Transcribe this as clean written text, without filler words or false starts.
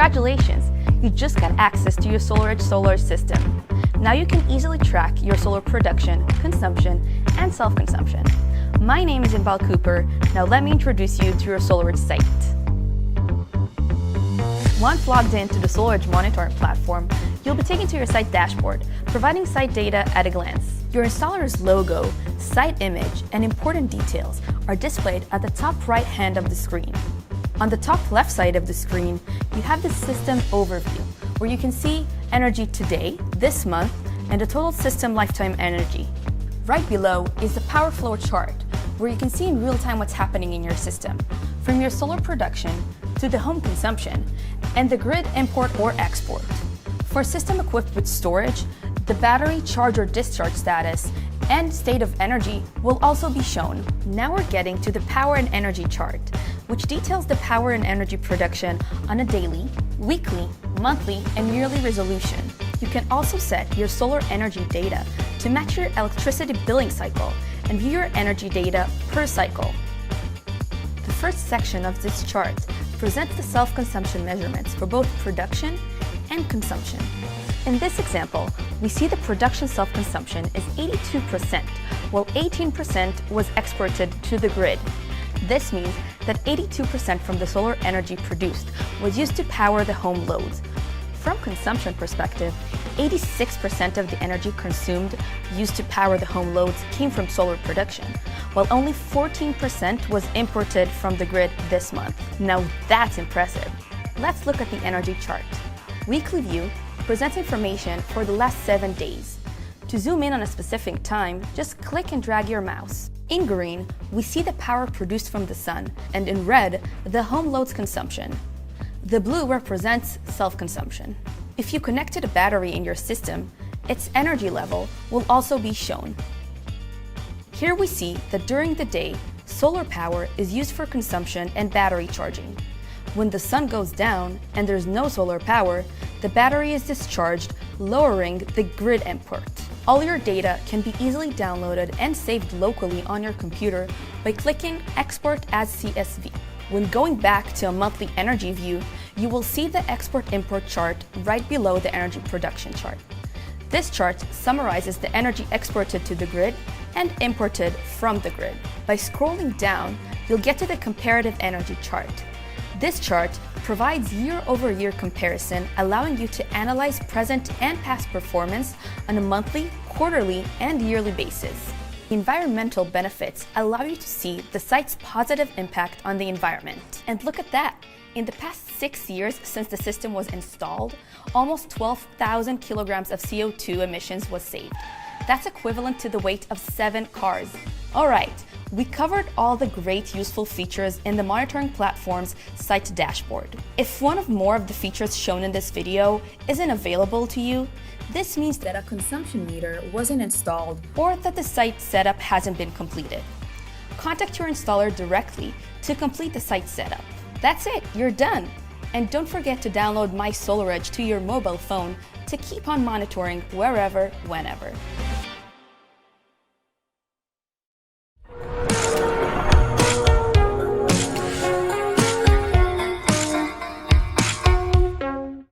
Congratulations! You just got access to your SolarEdge solar system. Now you can easily track your solar production, consumption, and self-consumption. My name is Inbal Cooper. Now let me introduce you to your SolarEdge site. Once logged into the SolarEdge monitoring platform, you'll be taken to your site dashboard, providing site data at a glance. Your installer's logo, site image, and important details are displayed at the top right hand of the screen. On the top left side of the screen, you have the system overview, where you can see energy today, this month, and the total system lifetime energy. Right below is the power flow chart, where you can see in real time what's happening in your system, from your solar production to the home consumption, and the grid import or export. For a system equipped with storage, the battery charge or discharge status and state of energy will also be shown. Now we're getting to the power and energy chart, which details the power and energy production on a daily, weekly, monthly, and yearly resolution. You can also set your solar energy data to match your electricity billing cycle and view your energy data per cycle. The first section of this chart presents the self-consumption measurements for both production and consumption. In this example, we see the production self-consumption is 82%, while 18% was exported to the grid. This means that 82% from the solar energy produced was used to power the home loads. From consumption perspective, 86% of the energy consumed used to power the home loads came from solar production, while only 14% was imported from the grid this month. Now that's impressive. Let's look at the energy chart. Weekly View presents information for the last 7 days. To zoom in on a specific time, just click and drag your mouse. In green, we see the power produced from the sun, and in red, the home load's consumption. The blue represents self-consumption. If you connected a battery in your system, its energy level will also be shown. Here we see that during the day, solar power is used for consumption and battery charging. When the sun goes down and there's no solar power, the battery is discharged, lowering the grid import. All your data can be easily downloaded and saved locally on your computer by clicking Export as CSV. When going back to a monthly energy view, you will see the export-import chart right below the energy production chart. This chart summarizes the energy exported to the grid and imported from the grid. By scrolling down, you'll get to the comparative energy chart. This chart provides year-over-year comparison, allowing you to analyze present and past performance on a monthly, quarterly, and yearly basis. The environmental benefits allow you to see the site's positive impact on the environment. And look at that! In the past 6 years since the system was installed, almost 12,000 kilograms of CO2 emissions was saved. That's equivalent to the weight of 7 cars. Alright, we covered all the great useful features in the monitoring platform's site dashboard. If one of more of the features shown in this video isn't available to you, this means that a consumption meter wasn't installed or that the site setup hasn't been completed. Contact your installer directly to complete the site setup. That's it, you're done! And don't forget to download My SolarEdge to your mobile phone to keep on monitoring wherever, whenever.